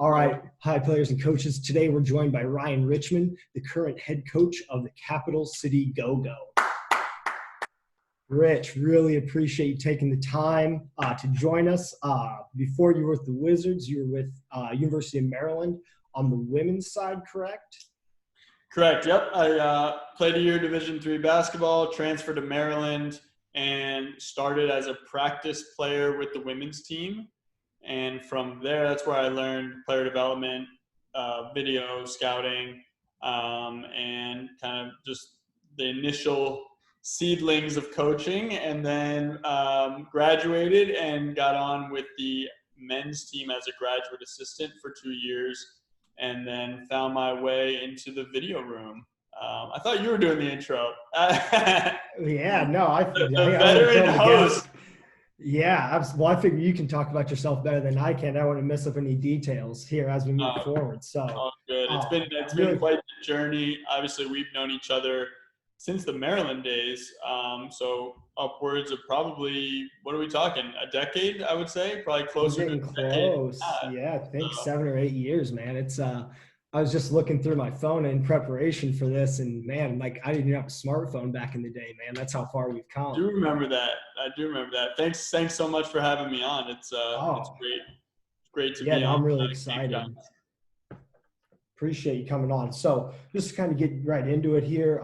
All right, hi players and coaches. Today we're joined by Ryan Richman, the current head coach of the Capital City Go-Go. Rich, really appreciate you taking the time to join us. Before you were with the Wizards, you were with University of Maryland on the women's side, correct? Correct. Yep. I played a year Division III basketball, transferred to Maryland, and started as a practice player with the women's team. And from there, that's where I learned player development, video scouting, and kind of just the initial seedlings of coaching. And then graduated and got on with the men's team as a graduate assistant for 2 years. And then found my way into the video room. I thought you were doing the intro. Yeah, no, the veteran host. Yeah, well, I figure you can talk about yourself better than I can. I don't want to mess up any details here as we move forward. So, good. It's been quite the journey. Obviously, we've known each other since the Maryland days. So upwards of probably, what are we talking? A decade, I would say, probably closer to close. Yeah, I think 7 or 8 years, man. It's I was just looking through my phone in preparation for this, and man, like I didn't even have a smartphone back in the day, man. That's how far we've come. I do remember that. Thanks so much for having me on. It's great. It's great to be on. Yeah, I'm really excited. Appreciate you coming on. So just to kind of get right into it here,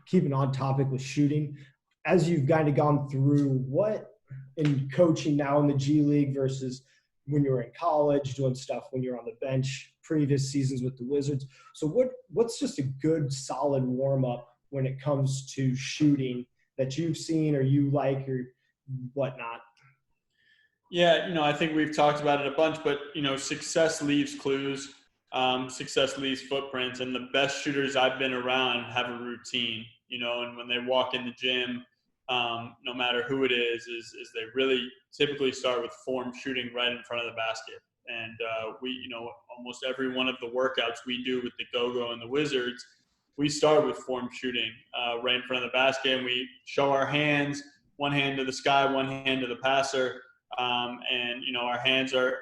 keeping on topic with shooting, as you've kind of gone through what in coaching now in the G League versus when you were in college, doing stuff when you were on the bench, previous seasons with the Wizards. So what's just a good solid warm up when it comes to shooting that you've seen or you like or whatnot? Yeah, I think we've talked about it a bunch, but success leaves clues. Success leaves footprints, and the best shooters I've been around have a routine, and when they walk in the gym, no matter who it is they really typically start with form shooting right in front of the basket. And we, almost every one of the workouts we do with the Go-Go and the Wizards, we start with form shooting right in front of the basket, and we show our hands, one hand to the sky, one hand to the passer. And our hands are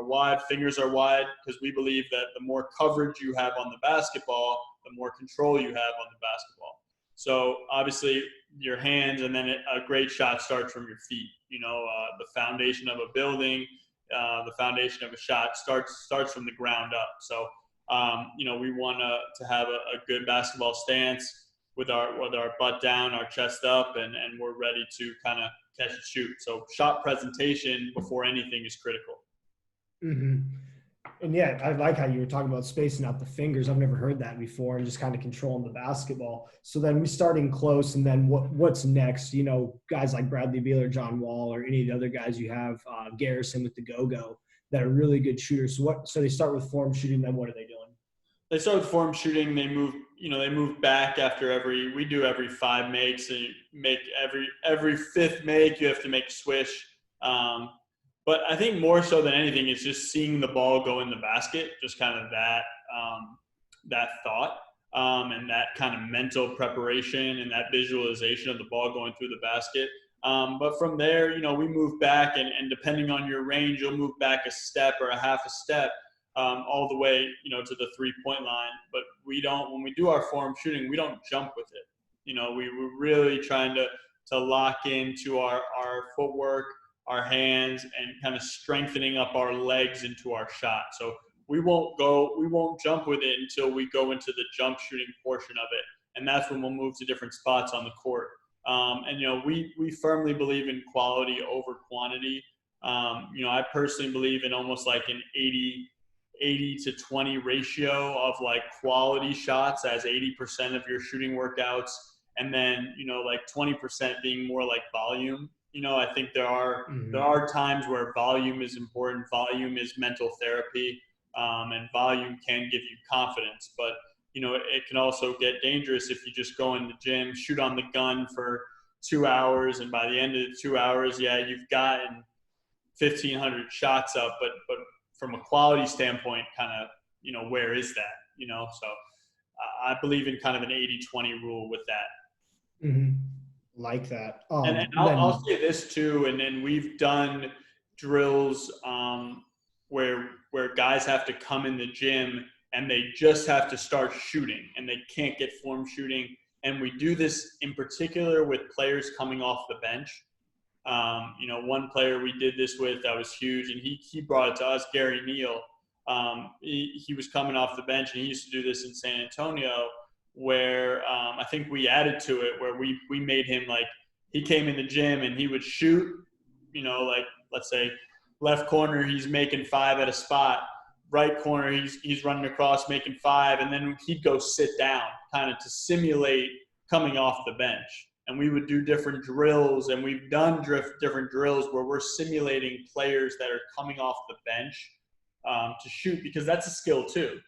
wide, fingers are wide, because we believe that the more coverage you have on the basketball, the more control you have on the basketball. So obviously your hands, and then a great shot starts from your feet. The foundation of a building, the foundation of a shot starts from the ground up. So we want to have a good basketball stance with our butt down, our chest up, and we're ready to kind of catch and shoot. So shot presentation before anything is critical. Mm-hmm. And yeah, I like how you were talking about spacing out the fingers. I've never heard that before, and just kind of controlling the basketball. So then we starting close, and then what's next? Guys like Bradley Beal or John Wall or any of the other guys you have, Garrison with the Go-Go, that are really good shooters. So they start with form shooting, then what are they doing? They start with form shooting. They move back after every 5 makes. So you make every fifth make, you have to make a swish. But I think more so than anything, it's just seeing the ball go in the basket, just kind of that thought and that kind of mental preparation and that visualization of the ball going through the basket. But from there, we move back, and depending on your range, you'll move back a step or a half a step all the way, to the 3-point line. But when we do our form shooting, we don't jump with it. We're really trying to lock into our footwork, our hands, and kind of strengthening up our legs into our shot. So we won't jump with it until we go into the jump shooting portion of it. And that's when we'll move to different spots on the court. And we firmly believe in quality over quantity. I personally believe in almost like an 80 to 20 ratio of like quality shots as 80% of your shooting workouts. And then, like 20% being more like volume. I think there are times where volume is important. Volume is mental therapy, and volume can give you confidence. But, it can also get dangerous if you just go in the gym, shoot on the gun for 2 hours, and by the end of the 2 hours, you've gotten 1,500 shots up. But from a quality standpoint, kind of, where is that? So I believe in kind of an 80-20 rule with that. Mm-hmm. Like that. And I'll say this too, and then we've done drills where guys have to come in the gym and they just have to start shooting and they can't get form shooting. And we do this in particular with players coming off the bench. One player we did this with that was huge, and he brought it to us, Gary Neal. He was coming off the bench, and he used to do this in San Antonio, where I think we added to it, where we made him like, he came in the gym and he would shoot, like let's say left corner, he's making 5 at a spot. Right corner, he's running across making 5, and then he'd go sit down kind of to simulate coming off the bench. And we would do different drills, and we've done different drills where we're simulating players that are coming off the bench to shoot, because that's a skill too.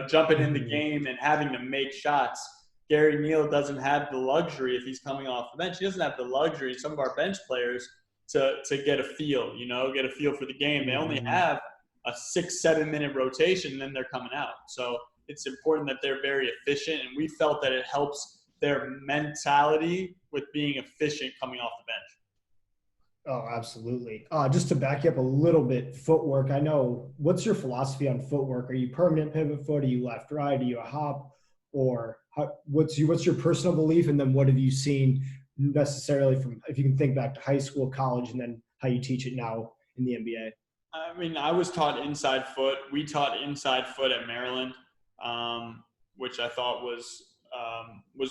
Jumping in the game and having to make shots. Gary Neal doesn't have the luxury, if he's coming off the bench, he doesn't have the luxury, some of our bench players, to get a feel, get a feel for the game. They only have a 6-7 minute rotation, and then they're coming out. So it's important that they're very efficient, and we felt that it helps their mentality with being efficient coming off the bench. Oh, absolutely. Just to back you up a little bit, footwork. I know, what's your philosophy on footwork? Are you permanent pivot foot? Are you left, right? Are you a hop? Or what's your personal belief? And then what have you seen necessarily from, if you can think back to high school, college, and then how you teach it now in the NBA? I mean, I was taught inside foot. We taught inside foot at Maryland, which I thought was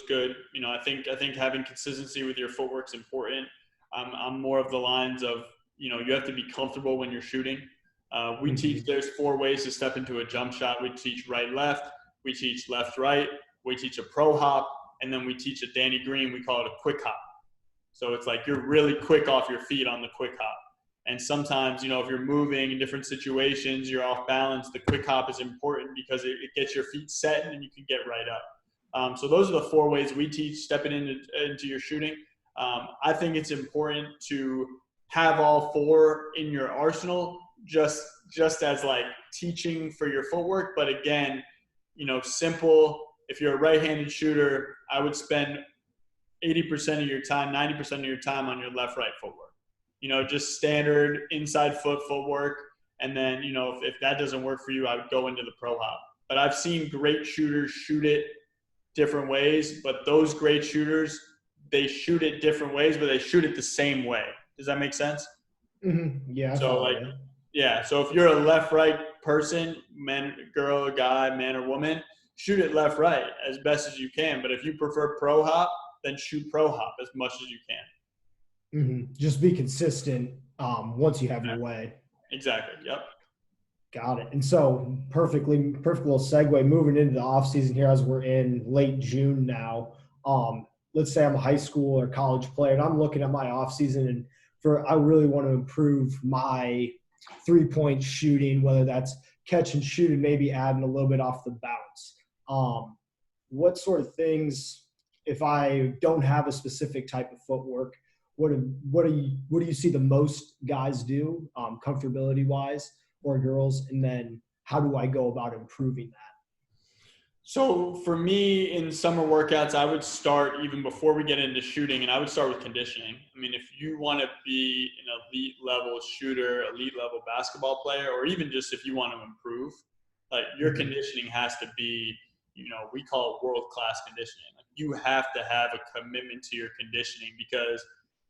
good. I think having consistency with your footwork is important. I'm more of the lines of, you have to be comfortable when you're shooting. We teach there's 4 ways to step into a jump shot. We teach right, left. We teach left, right. We teach a pro hop. And then we teach a Danny Green. We call it a quick hop. So it's like you're really quick off your feet on the quick hop. And sometimes, if you're moving in different situations, you're off balance, the quick hop is important because it gets your feet set and you can get right up. So those are the 4 ways we teach stepping into your shooting. I think it's important to have all 4 in your arsenal, just as like teaching for your footwork. But again, simple. If you're a right-handed shooter, I would spend 80% of your time, 90% of your time on your left-right footwork. Just standard inside footwork. And then, if that doesn't work for you, I would go into the pro hop. But I've seen great shooters shoot it different ways, but those great shooters, they shoot it different ways, but they shoot it the same way. Does that make sense? Mm-hmm. Yeah. So so if you're a left-right person, man, girl, guy, man or woman, shoot it left-right as best as you can. But if you prefer pro hop, then shoot pro hop as much as you can. Mm-hmm. Just be consistent once you have your way. Exactly. Yep. Got it. And so perfect little segue moving into the off season here as we're in late June now. Let's say I'm a high school or college player and I'm looking at my off season and I really want to improve my 3-point shooting, whether that's catch and shoot and maybe adding a little bit off the bounce. What sort of things, if I don't have a specific type of footwork, what do you see the most guys do, comfortability wise, or girls? And then how do I go about improving that? So for me, in summer workouts, I would start even before we get into shooting, and I would start with conditioning. I mean, if you want to be an elite level shooter, elite level basketball player, or even just if you want to improve, like your conditioning has to be, we call it world-class conditioning. Like you have to have a commitment to your conditioning, because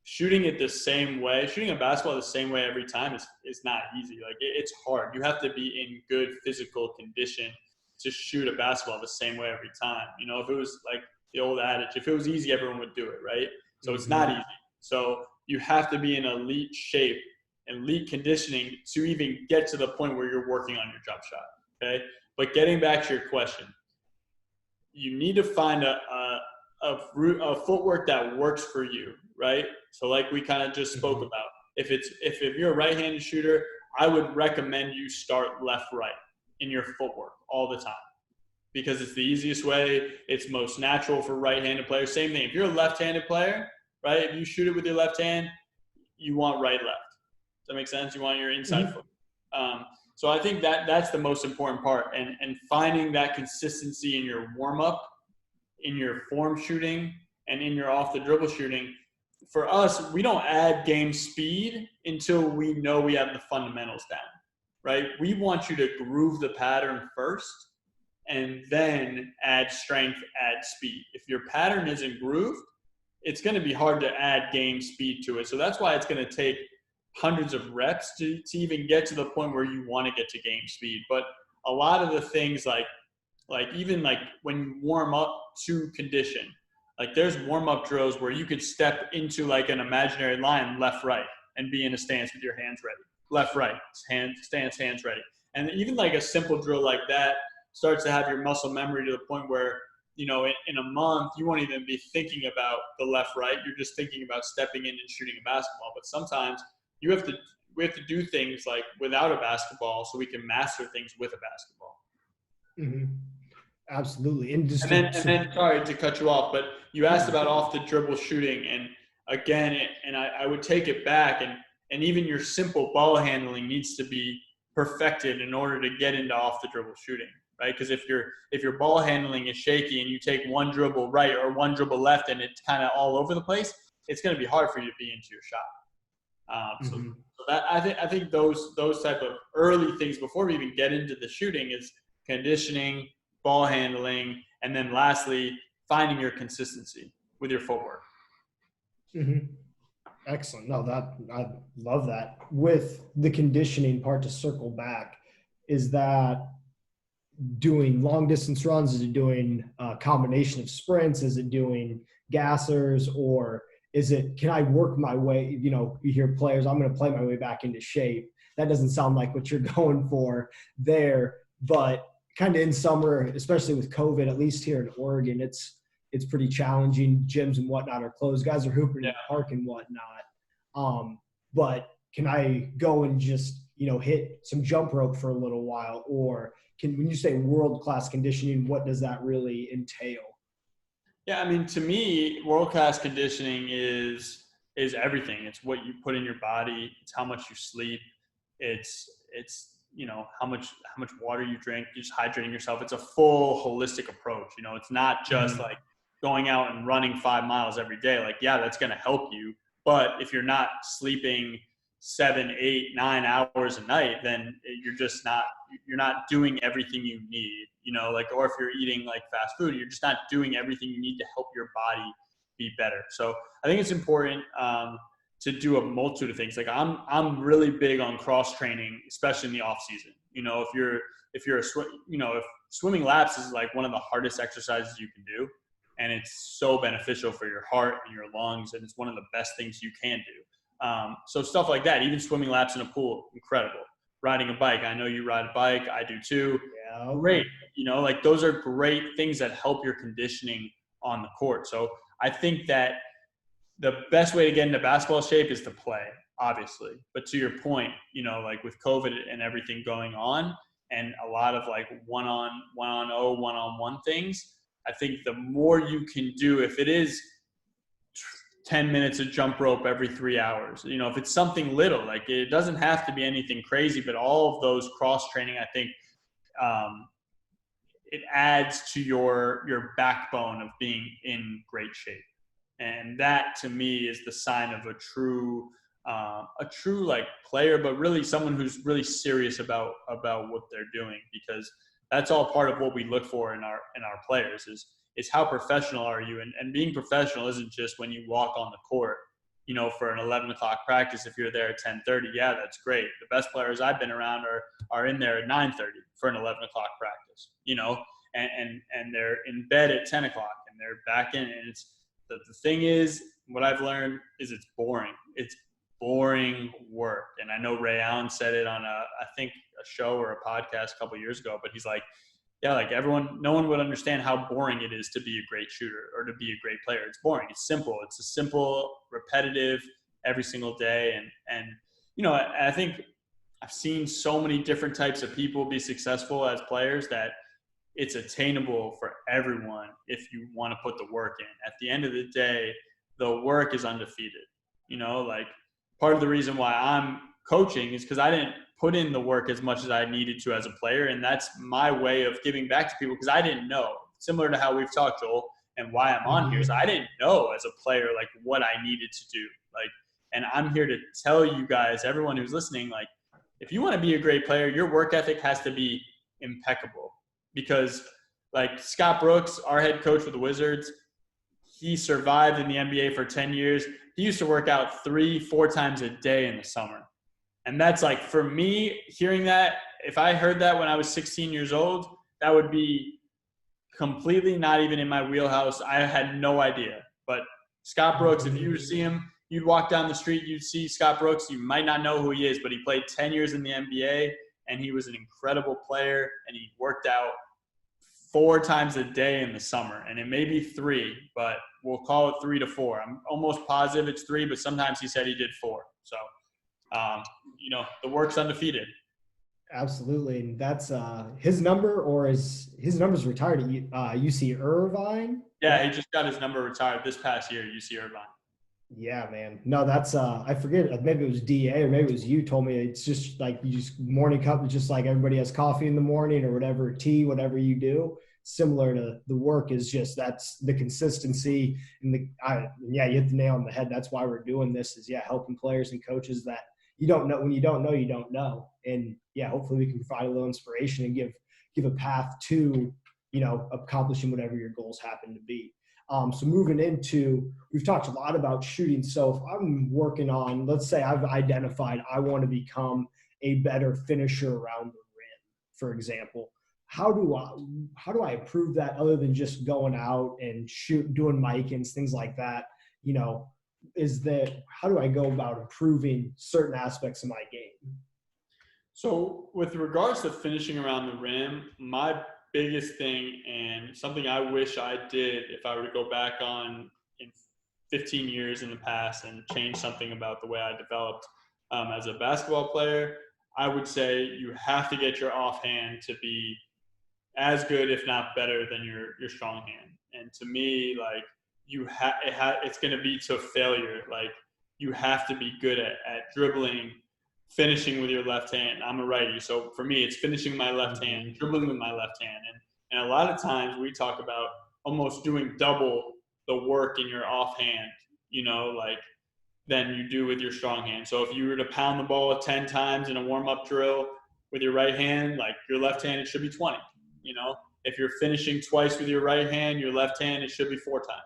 shooting it the same way, shooting a basketball the same way every time is not easy. Like it's hard. You have to be in good physical condition to shoot a basketball the same way every time. If it was like the old adage, if it was easy, everyone would do it, right? So it's not easy. So you have to be in elite shape, elite conditioning to even get to the point where you're working on your jump shot, okay? But getting back to your question, you need to find a footwork that works for you, right? So like we kind of just spoke about, if you're a right-handed shooter, I would recommend you start left-right in your footwork all the time, because it's the easiest way. It's most natural for right-handed players. Same thing. If you're a left-handed player, right, if you shoot it with your left hand, you want right-left. Does that make sense? You want your inside foot. So I think that's the most important part, and finding that consistency in your warm-up, in your form shooting, and in your off-the-dribble shooting. For us, we don't add game speed until we know we have the fundamentals down. right? We want you to groove the pattern first and then add strength, add speed. If your pattern isn't grooved, it's going to be hard to add game speed to it. So that's why it's going to take hundreds of reps to even get to the point where you want to get to game speed. But a lot of the things like even like when you warm up to condition, like there's warm up drills where you could step into like an imaginary line left, right, and be in a stance with your hands ready. Left, right, stance, hands ready. And even like a simple drill like that starts to have your muscle memory to the point where, you know, in a month, you won't even be thinking about the left, right. You're just thinking about stepping in and shooting a basketball. But sometimes we have to do things like without a basketball so we can master things with a basketball. Mm-hmm. Absolutely. And then, sorry to cut you off, but you asked about off the dribble shooting. And again, I would take it back, and even your simple ball handling needs to be perfected in order to get into off the dribble shooting, right? Because if your ball handling is shaky and you take one dribble right or one dribble left and it's kind of all over the place, it's going to be hard for you to be into your shot. So that I think those type of early things before we even get into the shooting is conditioning, ball handling, and then lastly, finding your consistency with your footwork. Mm-hmm. Excellent. No, I love that. With the conditioning part, to circle back, is that doing long distance runs? Is it doing a combination of sprints? Is it doing gassers? Or is it, can I work my way? You know, you hear players, I'm going to play my way back into shape. That doesn't sound like what you're going for there, but kind of in summer, especially with COVID, at least here in Oregon, it's pretty challenging. Gyms and whatnot are closed. Guys are hooping in the park and whatnot. But can I go and just, you know, hit some jump rope for a little while? Or when you say world-class conditioning, what does that really entail? Yeah, I mean, to me, world-class conditioning is everything. It's what you put in your body. It's how much you sleep. It's you know, how much water you drink, you're just hydrating yourself. It's a full holistic approach. You know, it's not just like going out and running 5 miles every day. Like, yeah, that's going to help you. But if you're not sleeping 7, 8, 9 hours a night, then you're not doing everything you need, you know, like, or if you're eating like fast food, you're just not doing everything you need to help your body be better. So I think it's important, to do a multitude of things. Like I'm really big on cross training, especially in the off season. You know, if swimming laps is like one of the hardest exercises you can do, and it's so beneficial for your heart and your lungs, and it's one of the best things you can do. So stuff like that, even swimming laps in a pool, incredible. Riding a bike, I know you ride a bike, I do too. Yeah, great. You know, like those are great things that help your conditioning on the court. So I think that the best way to get into basketball shape is to play, obviously. But to your point, you know, like with COVID and everything going on, and a lot of like one-on-one things, I think the more you can do, if it is 10 minutes of jump rope every 3 hours, you know, if it's something little, like it doesn't have to be anything crazy, but all of those cross training, I think, it adds to your backbone of being in great shape. And that to me is the sign of a true like player, but really someone who's really serious about what they're doing, because that's all part of what we look for in our players is how professional are you? And being professional isn't just when you walk on the court, you know, for an 11 o'clock practice. If you're there at 10:30, yeah, that's great. The best players I've been around are in there at 9:30 for an 11 o'clock practice, you know, and they're in bed at 10 o'clock and they're back in, and it's, the thing is, what I've learned is it's boring. It's boring work. And I know Ray Allen said it on I think a show or a podcast a couple of years ago, but he's like, yeah, like no one would understand how boring it is to be a great shooter or to be a great player. It's boring. It's simple. It's a simple, repetitive, every single day. And you know, I think I've seen so many different types of people be successful as players that it's attainable for everyone if you want to put the work in. At the end of the day, the work is undefeated. You know, like part of the reason why I'm coaching is because I didn't put in the work as much as I needed to as a player. And that's my way of giving back to people, because I didn't know, similar to how we've talked, Joel, and why I'm on here is I didn't know as a player, like what I needed to do. Like, and I'm here to tell you guys, everyone who's listening, like, if you want to be a great player, your work ethic has to be impeccable. Because like Scott Brooks, our head coach with the Wizards, he survived in the NBA for 10 years. He used to work out 3-4 times a day in the summer. And that's like, for me, hearing that, if I heard that when I was 16 years old, that would be completely not even in my wheelhouse. I had no idea. But Scott Brooks, if you see him, you'd walk down the street, you'd see Scott Brooks. You might not know who he is, but he played 10 years in the NBA, and he was an incredible player, and he worked out 4 times a day in the summer. And it may be 3, but we'll call it 3 to 4. I'm almost positive it's 3, but sometimes he said he did 4. So, the work's undefeated. Absolutely. And that's his number, or his number's retired at UC Irvine? Yeah, he just got his number retired this past year, UC Irvine. Yeah, man. No, that's I forget, maybe it was DA or maybe it was you told me it's just like you just morning cup is just like everybody has coffee in the morning or whatever, tea, whatever you do. Similar to the work is just that's the consistency and you hit the nail on the head. That's why we're doing this is helping players and coaches that you don't know. When you don't know, you don't know. And hopefully we can provide a little inspiration and give a path to, accomplishing whatever your goals happen to be. So moving into, we've talked a lot about shooting. So if I'm working on, let's say I've identified I want to become a better finisher around the rim, for example. How do I improve that other than just going out and doing mic-ins, things like that? How do I go about improving certain aspects of my game? So with regards to finishing around the rim, my biggest thing and something I wish I did if I were to go back on in 15 years in the past and change something about the way I developed as a basketball player, I would say you have to get your offhand to be as good, if not better, than your strong hand. And to me, like it's going to be to failure. Like you have to be good at dribbling, finishing with your left hand. I'm a righty, so for me, it's finishing my left hand, dribbling with my left hand, and a lot of times we talk about almost doing double the work in your offhand, than you do with your strong hand. So if you were to pound the ball 10 times in a warm-up drill with your right hand, like your left hand, it should be 20. If you're finishing twice with your right hand, your left hand, it should be 4 times.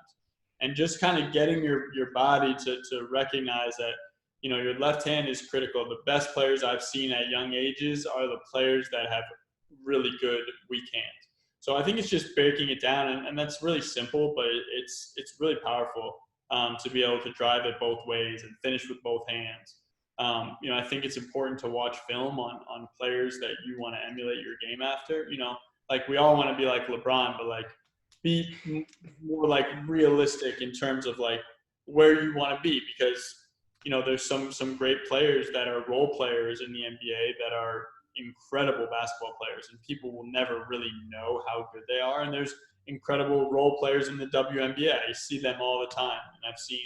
And just kind of getting your body to recognize that, your left hand is critical. The best players I've seen at young ages are the players that have really good weak hands. So I think it's just breaking it down, and that's really simple, but it's really powerful to be able to drive it both ways and finish with both hands. I think it's important to watch film on players that you want to emulate your game after. Like we all want to be like LeBron, but like be more like realistic in terms of like where you want to be, because there's some great players that are role players in the NBA that are incredible basketball players, and people will never really know how good they are. And there's incredible role players in the WNBA. I see them all the time, and I've seen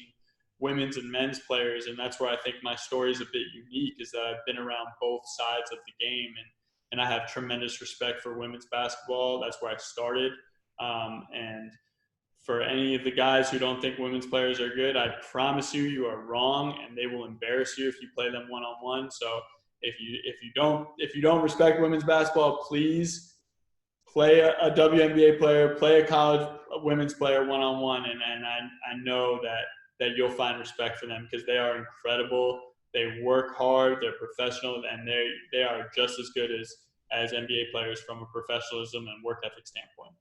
women's and men's players, and that's where I think my story is a bit unique, is that I've been around both sides of the game, and I have tremendous respect for women's basketball. That's where I started. And for any of the guys who don't think women's players are good, I promise you are wrong, and they will embarrass you if you play them one-on-one. So if you don't respect women's basketball, please play a WNBA player, play a college women's player one-on-one, and I know that you'll find respect for them, because they are incredible. They work hard, they're professional, and they are just as good as NBA players from a professionalism and work ethic standpoint.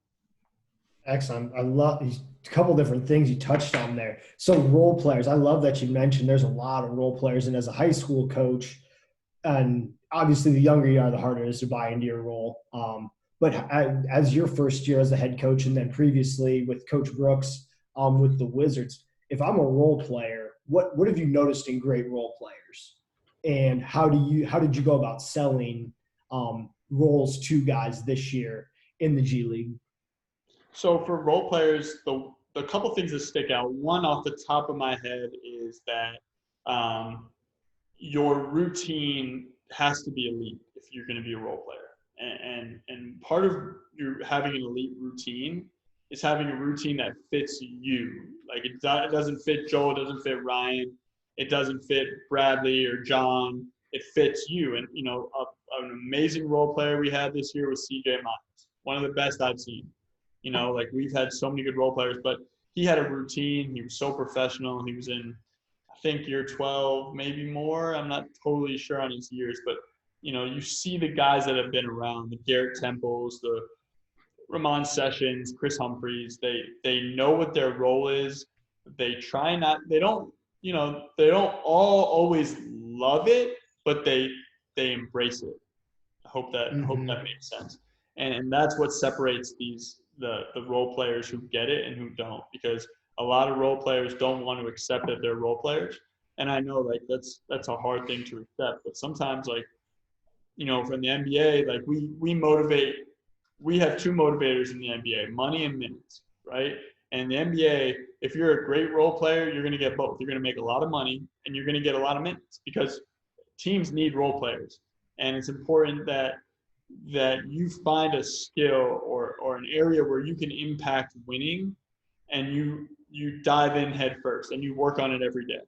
Excellent. I love a couple different things you touched on there. So role players, I love that you mentioned there's a lot of role players. And as a high school coach, and obviously the younger you are, the harder it is to buy into your role. But as your first year as a head coach, and then previously with Coach Brooks with the Wizards, if I'm a role player, what have you noticed in great role players? And how did you go about selling roles to guys this year in the G League? So for role players, the couple things that stick out, one off the top of my head is that your routine has to be elite if you're going to be a role player. And part of you having an elite routine is having a routine that fits you. Like it doesn't fit Joel, it doesn't fit Ryan, it doesn't fit Bradley or John. it fits you. And, an amazing role player we had this year was CJ Miles, one of the best I've seen. Like we've had so many good role players, but he had a routine. He was so professional. He was in, I think, year 12, maybe more. I'm not totally sure on his years, but, you see the guys that have been around, the Garrett Temples, the Ramon Sessions, Chris Humphreys, they know what their role is. They don't all always love it, but they embrace it. I hope that makes sense. And that's what separates the role players who get it and who don't, because a lot of role players don't want to accept that they're role players. And I know like that's a hard thing to accept, but sometimes like, from the NBA, like we have two motivators in the NBA, money and minutes, right? And in the NBA, if you're a great role player, you're going to get both. You're going to make a lot of money and you're going to get a lot of minutes, because teams need role players. And it's important that you find a skill or an area where you can impact winning, and you dive in head first and you work on it every day.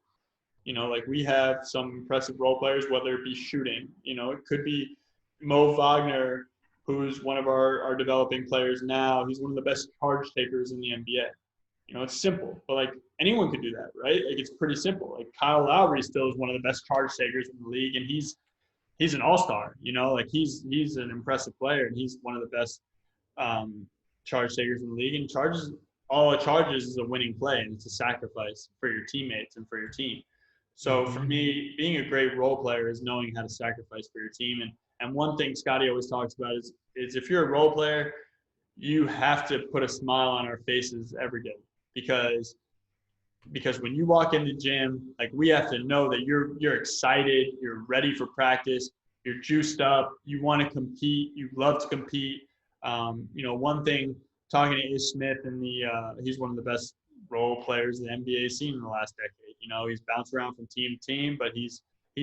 Like we have some impressive role players, whether it be shooting, it could be Mo Wagner, who's one of our developing players now. He's one of the best charge takers in the NBA. It's simple, but like anyone could do that, right? Like it's pretty simple. Like Kyle Lowry still is one of the best charge takers in the league, and he's an all-star, like he's an impressive player, and he's one of the best charge takers in the league. And all it charges is a winning play, and it's a sacrifice for your teammates and for your team. So for me, being a great role player is knowing how to sacrifice for your team. And one thing Scotty always talks about is if you're a role player, you have to put a smile on our faces every day, because when you walk in the gym, like we have to know that you're excited, you're ready for practice, you're juiced up, you want to compete, you love to compete. One thing, talking to Ish Smith, and he's one of the best role players the NBA has seen in the last decade. He's bounced around from team to team, but he's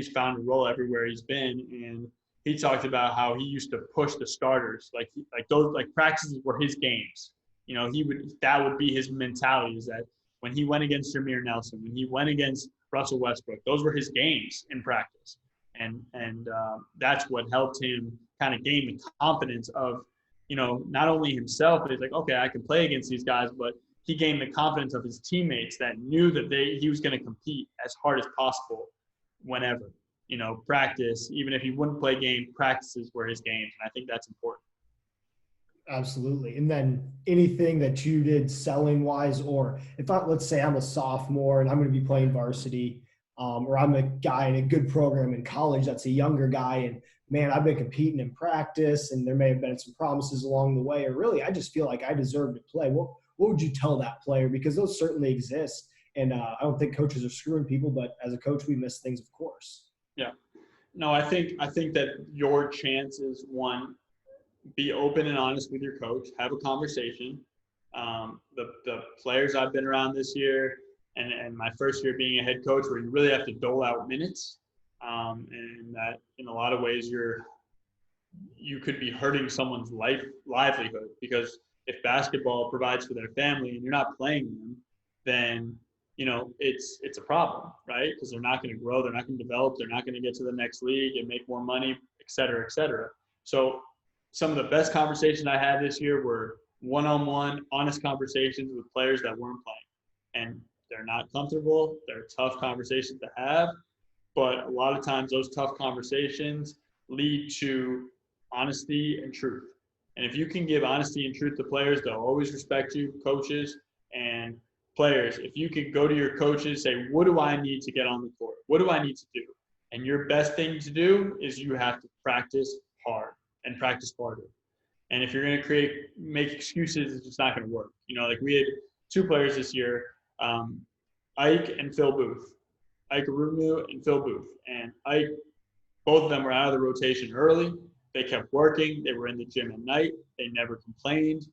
found a role everywhere he's been. And he talked about how he used to push the starters, like those practices were his games. That would be his mentality, is that when he went against Jameer Nelson, when he went against Russell Westbrook, those were his games in practice. And that's what helped him kind of gain the confidence of, not only himself, but he's like, okay, I can play against these guys, but he gained the confidence of his teammates that knew that he was going to compete as hard as possible whenever. Practice, even if he wouldn't play game, practices were his games. And I think that's important. Absolutely. And then anything that you did selling wise, or let's say I'm a sophomore and I'm going to be playing varsity, or I'm a guy in a good program in college that's a younger guy, and man, I've been competing in practice and there may have been some promises along the way, or really I just feel like I deserve to play. What would you tell that player? Because those certainly exist. And I don't think coaches are screwing people, but as a coach, we miss things, of course. Yeah. No, I think that your chance is, one, be open and honest with your coach, have a conversation. The players I've been around this year, and my first year being a head coach, where you really have to dole out minutes, and that in a lot of ways you could be hurting someone's livelihood, because if basketball provides for their family and you're not playing them, then it's a problem, right? Because they're not going to grow, they're not going to develop, they're not going to get to the next league and make more money, et cetera, et cetera. So some of the best conversations I had this year were one-on-one, honest conversations with players that weren't playing. And they're not comfortable. They're tough conversations to have. But a lot of times those tough conversations lead to honesty and truth. And if you can give honesty and truth to players, they'll always respect you, coaches and players. If you can go to your coaches, say, what do I need to get on the court? What do I need to do? And your best thing to do is you have to practice hard and practice harder. And if you're going to make excuses, it's just not going to work. Like we had two players this year, Ike and Phil Booth. Ike Arunu and Phil Booth. And Ike, both of them were out of the rotation early. They kept working. They were in the gym at night. They never complained.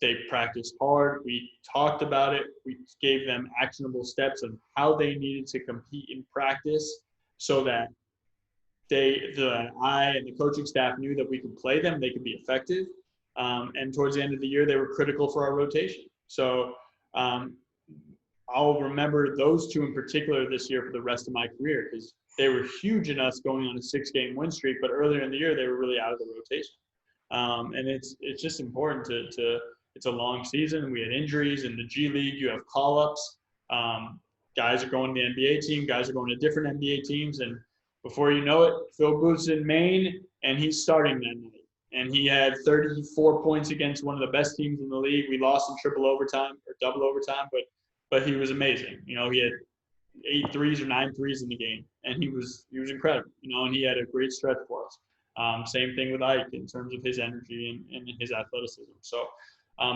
They practiced hard. We talked about it. We gave them actionable steps of how they needed to compete in practice, so that I and the coaching staff knew that we could play them, they could be effective. And towards the end of the year, they were critical for our rotation. So I'll remember those two in particular this year for the rest of my career, because they were huge in us going on a 6-game win streak, but earlier in the year they were really out of the rotation. And it's just important to it's a long season. We had injuries in the G League. You have call-ups. Guys are going to the NBA team. Guys are going to different NBA teams. And before you know it, Phil Booth's in Maine, and he's starting that night. And he had 34 points against one of the best teams in the league. We lost in triple overtime or double overtime, but he was amazing. He had 8 threes or 9 threes in the game, and he was incredible. And he had a great stretch for us. Same thing with Ike in terms of his energy and his athleticism. So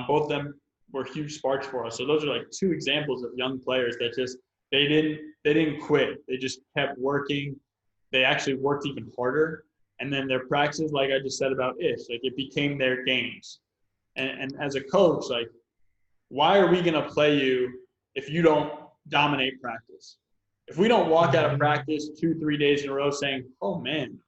both of them were huge sparks for us. So those are like 2 examples of young players that just they didn't quit. They just kept working. They actually worked even harder. And then their practices, like I just said about Ish, like it became their games. And as a coach, like, why are we going to play you if you don't dominate practice? If we don't walk out of practice 2-3 days in a row saying, oh man,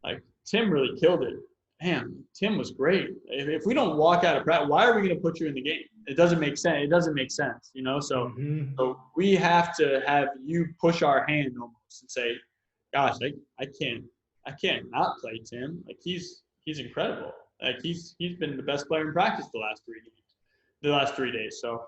like Tim really killed it. Man, Tim was great. If we don't walk out of practice, why are we going to put you in the game? It doesn't make sense. It doesn't make sense, So, so we have to have you push our hand almost and say, gosh, I can't not play Tim. Like he's incredible. Like he's been the best player in practice the last 3 days. So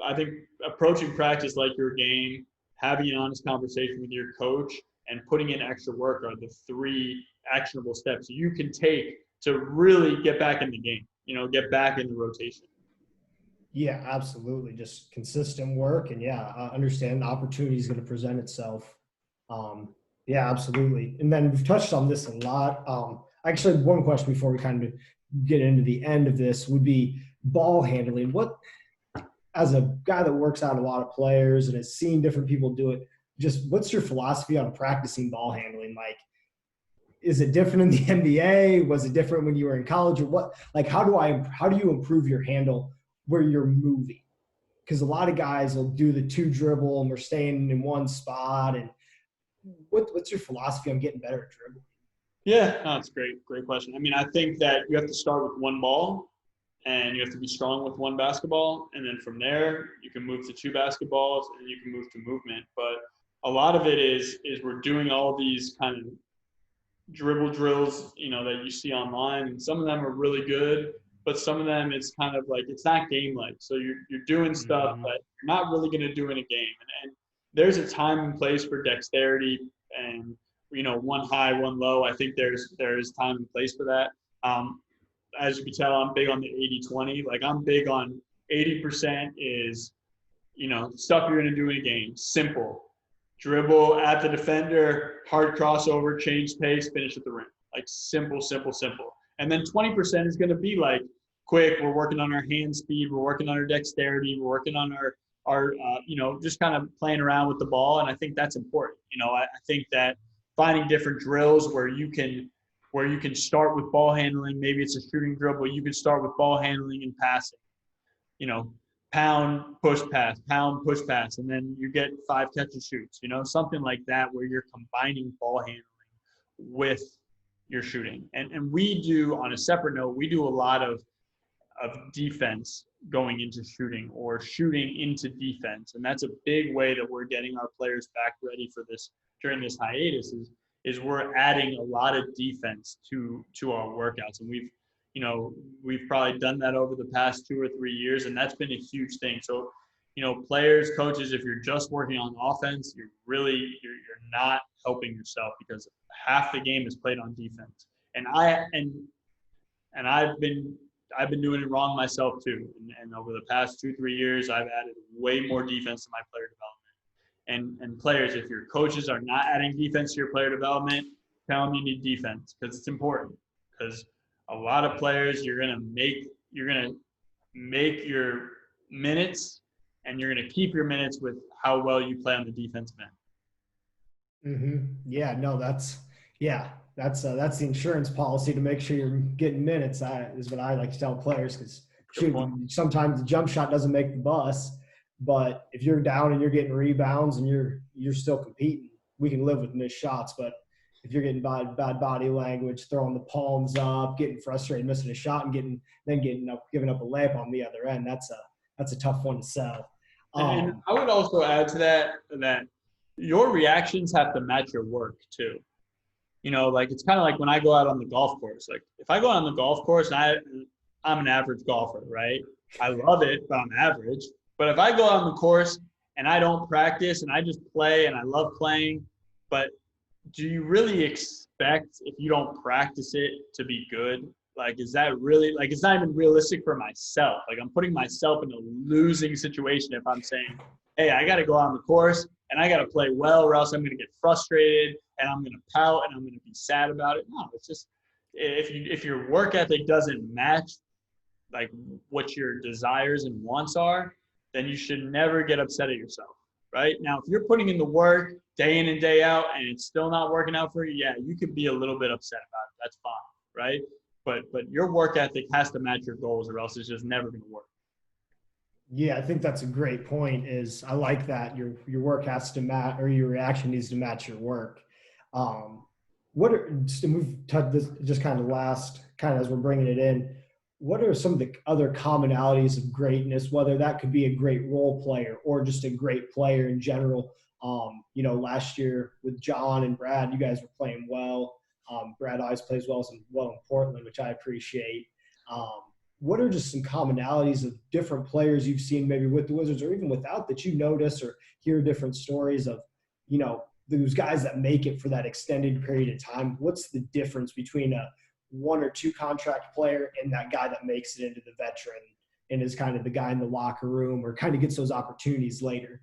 I think approaching practice like your game, having an honest conversation with your coach, and putting in extra work are the 3 actionable steps you can take to really get back in the game, get back in the rotation. Yeah, absolutely. Just consistent work. And understand the opportunity is going to present itself. Yeah, absolutely. And then we've touched on this a lot. Actually, one question before we kind of get into the end of this would be ball handling. What, as a guy that works out a lot of players and has seen different people do it, just what's your philosophy on practicing ball handling? Like, is it different in the NBA? Was it different when you were in college, or what? Like, how do you improve your handle where you're moving? Because a lot of guys will do the 2 dribble and we're staying in one spot. And what's your philosophy on getting better at dribbling? Yeah, no, it's great question. I mean, I think that you have to start with 1 ball, and you have to be strong with 1 basketball, and then from there you can move to 2 basketballs, and you can move to movement. But a lot of it is we're doing all these kind of dribble drills, that you see online, and some of them are really good, but some of them it's kind of like it's not game like. So you're doing stuff that you're not really going to do in a game, and there's a time and place for dexterity, and 1 high, 1 low. I think there is time and place for that. As you can tell, I'm big on the 80-20. Like I'm big on 80% is stuff you're going to do in a game. Simple. Dribble at the defender, hard crossover, change pace, finish at the rim. Like simple. And then 20% is going to be like quick. We're working on our hand speed. We're working on our dexterity. We're working on our just kind of playing around with the ball. And I think that's important. I think that finding different drills where you can start with ball handling. Maybe it's a shooting drill, but you can start with ball handling and passing. Pound, push pass, and then you get 5 catch and shoots, something like that where you're combining ball handling with your shooting. And we do, on a separate note, we do a lot of defense going into shooting or shooting into defense. And that's a big way that we're getting our players back ready for this during this hiatus is we're adding a lot of defense to our workouts. And we've probably done that over the past 2 or 3 years, and that's been a huge thing. So, players, coaches, if you're just working on offense, you're not helping yourself because half the game is played on defense. And I've been doing it wrong myself too. And over the past 2-3 years, I've added way more defense to my player development. And players, if your coaches are not adding defense to your player development, tell them you need defense because it's important. Because a lot of players, you're gonna make your minutes, and you're gonna keep your minutes with how well you play on the defensive end. Yeah, no, that's the insurance policy to make sure you're getting minutes. That is what I like to tell players because sometimes the jump shot doesn't make the bus, but if you're down and you're getting rebounds and you're still competing, we can live with missed shots, but if you're getting bad body language, throwing the palms up, getting frustrated, missing a shot, and giving up a layup on the other end, that's a tough one to sell. And I would also add to that your reactions have to match your work too. You know, like it's kind of like when I go out on the golf course. Like if I go out on the golf course and I'm an average golfer, right? I love it, but I'm average. But if I go out on the course and I don't practice and I just play and I love playing, but do you really expect if you don't practice it to be good? Like, is that really like it's not even realistic for myself? Like, I'm putting myself in a losing situation if I'm saying, hey, I got to go out on the course and I got to play well, or else I'm going to get frustrated and I'm going to pout and I'm going to be sad about it. No, it's just if your work ethic doesn't match like what your desires and wants are, then you should never get upset at yourself. Right now, if you're putting in the work day in and day out and it's still not working out for you, yeah, you could be a little bit upset about it. That's fine, right? But your work ethic has to match your goals, or else it's just never going to work. Yeah, I think that's a great point. Is I like that your work has to match, or your reaction needs to match your work. Um, what are just to move to this just kind of last kind of as we're bringing it in? What are some of the other commonalities of greatness? Whether that could be a great role player or just a great player in general. You know, last year with John and Brad, you guys were playing well. Brad always plays well in Portland, which I appreciate. Um, what are just some commonalities of different players you've seen maybe with the Wizards or even without that you notice or hear different stories of, you know, those guys that make it for that extended period of time? What's the difference between a one or two contract player and that guy that makes it into the veteran and is kind of the guy in the locker room or kind of gets those opportunities later?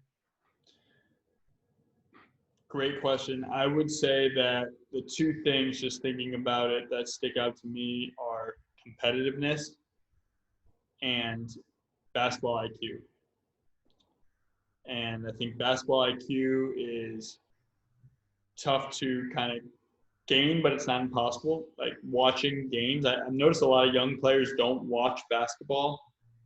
Great question. I would say that the two things, just thinking about it, that stick out to me are competitiveness and basketball IQ. And I think basketball IQ is tough to kind of gain, but it's not impossible. Like watching games, I've noticed a lot of young players don't watch basketball,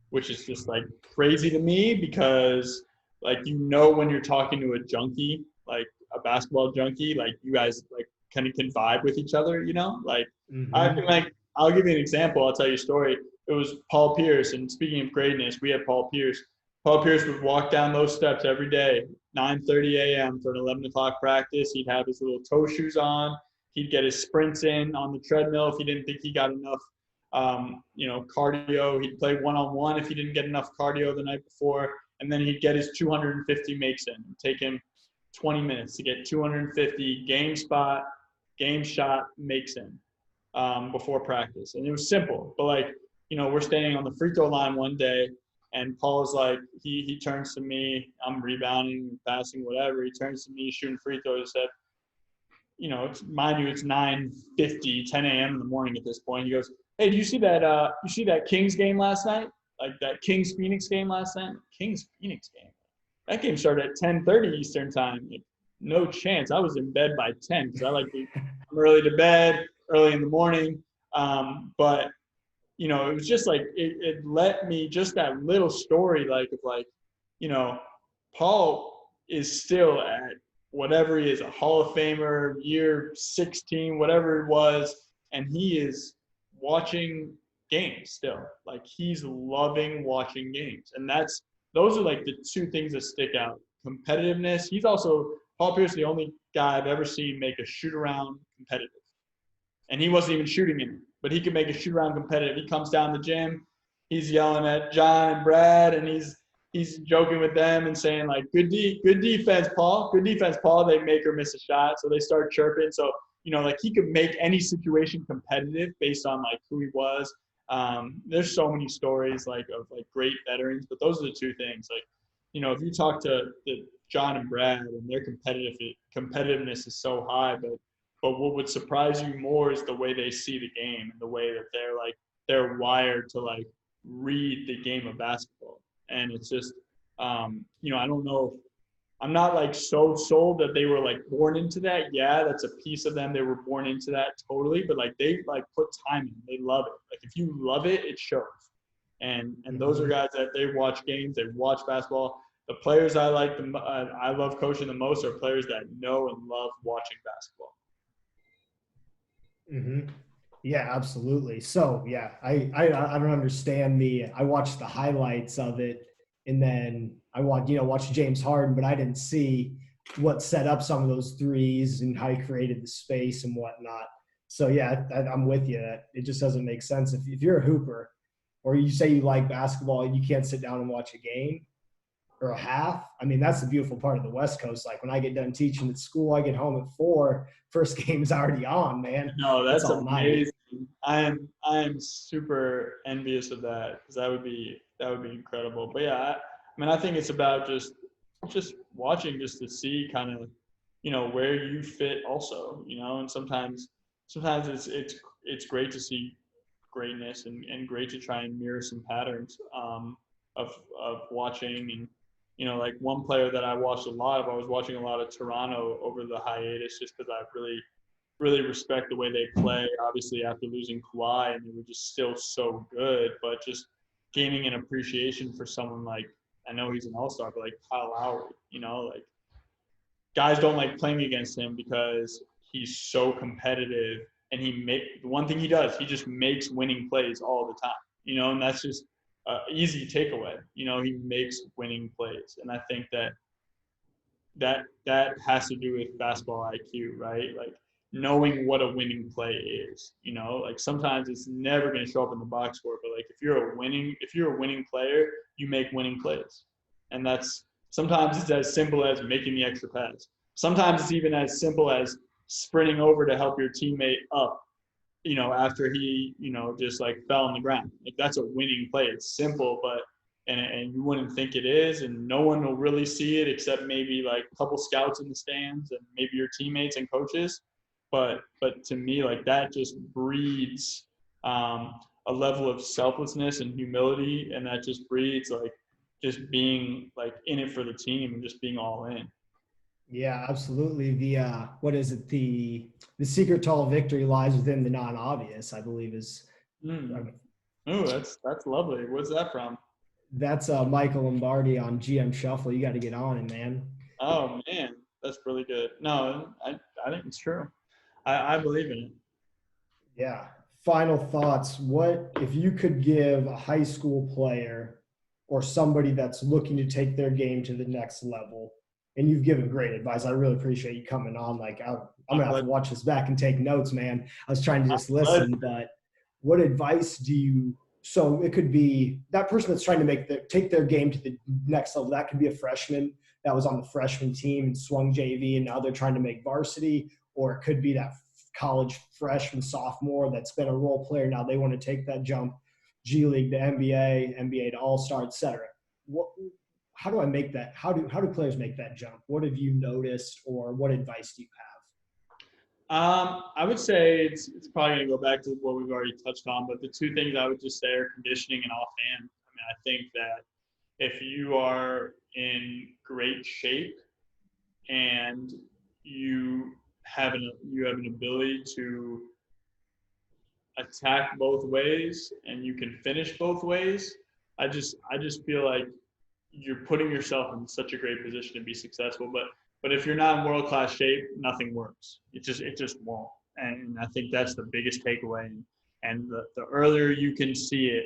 which is just like crazy to me because like you know when you're talking to a junkie, like a basketball junkie, like you guys like kind of can vibe with each other, you know? Like I feel Mm-hmm. like I'll give you an example. I'll tell you a story. It was Paul Pierce, and speaking of greatness, we had Paul Pierce. Paul Pierce would walk down those steps every day, 9:30 a.m. for an 11 o'clock practice. He'd have his little toe shoes on. He'd get his sprints in on the treadmill if he didn't think he got enough, cardio. He'd play one-on-one if he didn't get enough cardio the night before, and then he'd get his 250 makes in. It'd take him 20 minutes to get 250 game spot, game shot makes in before practice. And it was simple, but like, we're standing on the free throw line one day, and Paul's like, he turns to me, I'm rebounding, passing, whatever. He turns to me, shooting free throws, said, mind you, it's 9:50, 10 a.m. in the morning at this point. He goes, hey, do you see that? You see that Kings game last night? Like that Kings Phoenix game last night? Kings Phoenix game. That game started at 10:30 Eastern time. Like, no chance. I was in bed by 10 because I'm early to bed, early in the morning. But it was just like it let me just that little story you know, Paul is still at whatever he is, a Hall of Famer, year 16, whatever it was, and he is watching games still. Like he's loving watching games. And those are like the two things that stick out. Competitiveness. Paul Pierce, the only guy I've ever seen make a shoot around competitive. And he wasn't even shooting in it, but he could make a shoot around competitive. He comes down the gym, he's yelling at John and Brad, and he's joking with them and saying like, good defense, Paul. Good defense, Paul. They make or miss a shot, so they start chirping. So like he could make any situation competitive based on like who he was. There's so many stories like of like great veterans, but those are the two things. Like, if you talk to John and Brad, and their competitiveness is so high, but what would surprise you more is the way they see the game and the way that they're wired to like read the game of basketball. And it's just, I don't know. I'm not like so sold that they were like born into that. Yeah, that's a piece of them. They were born into that totally, but like they like put time in. They love it. Like if you love it, it shows. And those are guys that they watch games. They watch basketball. The players I love coaching the most are players that know and love watching basketball. Mm-hmm. Yeah, absolutely. So yeah, I don't understand I watched the highlights of it, and then I watched James Harden, but I didn't see what set up some of those threes and how he created the space and whatnot. So yeah, I'm with you. It just doesn't make sense if you're a hooper, or you say you like basketball and you can't sit down and watch a game or a half. I mean, that's the beautiful part of the West Coast. Like when I get done teaching at school, I get home at 4. First game is already on, man. No, It's that's all night. amazing. I am super envious of that because that would be incredible. But yeah, I mean, I think it's about just watching just to see kind of where you fit also, and sometimes it's great to see greatness and great to try and mirror some patterns of watching. And like one player that I watched a lot of, I was watching a lot of Toronto over the hiatus just because I really respect the way they play. Obviously, after losing Kawhi, and they were just still so good, but just gaining an appreciation for someone like, I know he's an all-star, but like Kyle Lowry, like guys don't like playing against him because he's so competitive, and the one thing he does, he just makes winning plays all the time, and that's just an easy takeaway. He makes winning plays, and I think that has to do with basketball IQ, right? Like knowing what a winning play is. Like sometimes it's never going to show up in the box score, but like if you're a winning player, you make winning plays, and that's sometimes it's as simple as making the extra pass. Sometimes it's even as simple as sprinting over to help your teammate up. After he, just like fell on the ground. Like that's a winning play. It's simple, but and you wouldn't think it is, and no one will really see it except maybe like a couple scouts in the stands and maybe your teammates and coaches. But to me, like that just breeds a level of selflessness and humility, and that just breeds like just being like in it for the team and just being all in. Yeah, absolutely. The what is it? The secret to all victory lies within the non-obvious, I believe is. I mean, Oh, that's lovely. What's that from? that's Michael Lombardi on GM Shuffle. You got to get on it, man. Oh man, that's really good. No, I think it's true. I believe in it. Yeah. Final thoughts. What if you could give a high school player or somebody that's looking to take their game to the next level? And you've given great advice. I really appreciate you coming on. Like I'm gonna have to watch this back and take notes, man. I was trying to just listen, but what advice do you? So it could be that person that's trying to take their game to the next level. That could be a freshman that was on the freshman team and swung JV, and now they're trying to make varsity. Or it could be that college freshman, sophomore that's been a role player. Now they want to take that jump, G League to NBA, NBA to All Star, etc. How do I make that? How do players make that jump? What have you noticed, or what advice do you I would say it's probably going to go back to what we've already touched on, but the two things I would just say are conditioning and offhand. I mean, I think that if you are in great shape and you have an ability to attack both ways and you can finish both ways, I just feel like you're putting yourself in such a great position to be successful. But if you're not in world class shape, nothing works. It just won't. And I think that's the biggest takeaway. And the earlier you can see it,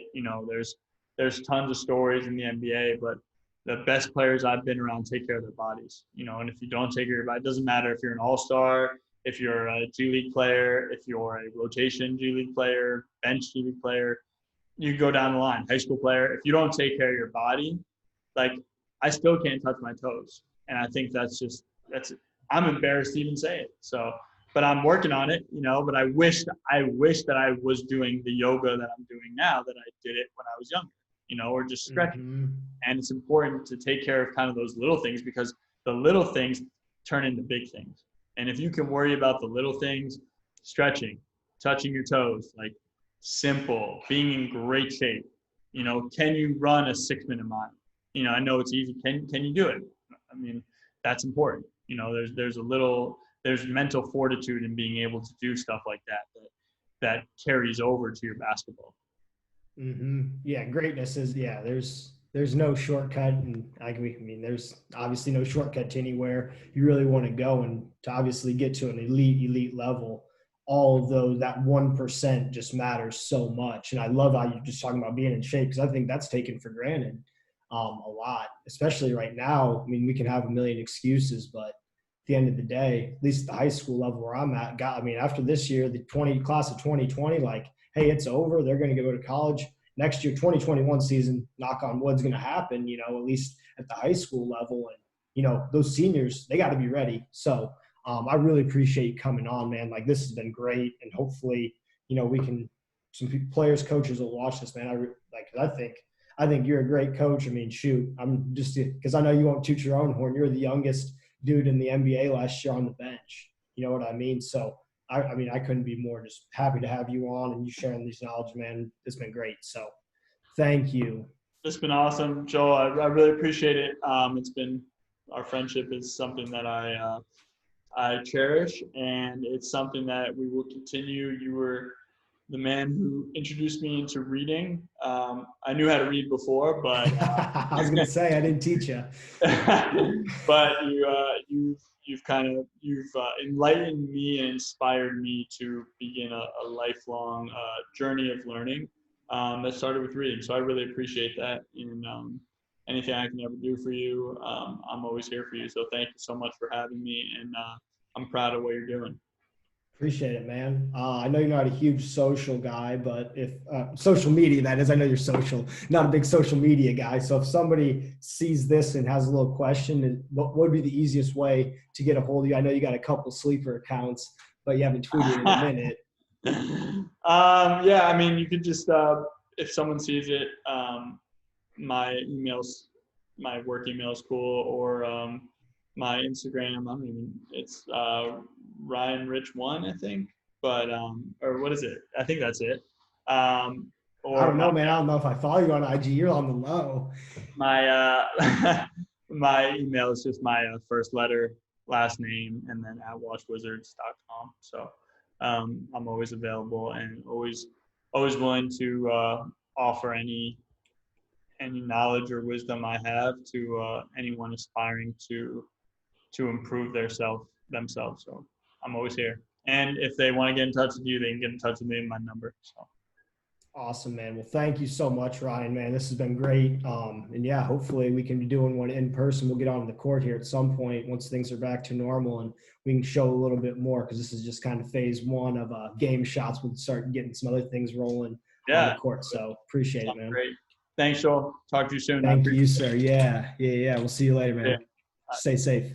there's tons of stories in the NBA, but the best players I've been around take care of their bodies. And if you don't take care of your body, it doesn't matter if you're an all-star, if you're a G League player, if you're a rotation G League player, bench G League player, you go down the line, high school player. If you don't take care of your body, like I still can't touch my toes. And I think that's I'm embarrassed to even say it. So, but I'm working on it, but I wish that I was doing the yoga that I'm doing now, that I did it when I was younger, or just have? stretching. And it's important to take care of kind of those little things, because the little things turn into big things. And if you can worry about the little things, stretching, touching your toes, like simple, being in great shape, can you run a 6-minute mile? I know it's easy. Can you do it? I mean, that's important. There's mental fortitude in being able to do stuff like that carries over to your basketball. Yeah, greatness is There's no shortcut, and I mean, there's obviously no shortcut to anywhere you really want to go, and to obviously get to an elite level. All of those, that 1% just matters so much. And I love how you're just talking about being in shape, because I think that's taken for granted a lot, especially right now. I mean, we can have a million excuses, but the end of the day, at least at the high school level where I'm at, after this year, the class of 2020, like, hey, it's over. They're going to go to college next year. 2021 season, knock on wood's going to happen, at least at the high school level. And, those seniors, they got to be ready. So I really appreciate you coming on, man. Like, this has been great. And hopefully, we can, some players, coaches will watch this, man. I think you're a great coach. I mean, shoot, I'm just, because I know you won't toot your own horn. You're the youngest dude in the NBA last year on the bench. You know what I mean? So, I couldn't be more just happy to have you on and you sharing these knowledge, man. It's been great. So thank you. It's been awesome, Joel. I really appreciate it. Our friendship is something that I cherish, and it's something that we will continue. You were the man who introduced me into reading. I knew how to read before, but I was gonna say I didn't teach you. But you've enlightened me and inspired me to begin a lifelong journey of learning that started with reading. So I really appreciate that. And anything I can ever do for you, I'm always here for you. So thank you so much for having me, and I'm proud of what you're doing. Appreciate it, man. I know you're not a huge social guy, but if social media, that is, I know you're social, not a big social media guy. So if somebody sees this and has a little question, what would be the easiest way to get a hold of you? I know you got a couple sleeper accounts, but you haven't tweeted in a minute. Yeah, I mean, you could just, if someone sees it, my work email is cool, or my Instagram, it's Ryan Rich 1, I think, but or what is it? I think that's it. Or I don't know, man. I don't know if I follow you on IG. You're on the low. My my email is just my first letter, last name, and then @watchwizards.com. So I'm always available and always willing to offer any knowledge or wisdom I have to anyone aspiring to improve themselves. So I'm always here. And if they want to get in touch with you, they can get in touch with me in my number. So awesome, man. Well, thank you so much, Ryan, man. This has been great. And yeah, hopefully we can be doing one in person. We'll get on the court here at some point once things are back to normal, and we can show a little bit more, because this is just kind of phase one of game shots. We'll start getting some other things rolling on the court. So appreciate it, man. Great. Thanks, Joel. Talk to you soon. Thank you, sir. Yeah. We'll see you later, man. Yeah. Stay safe.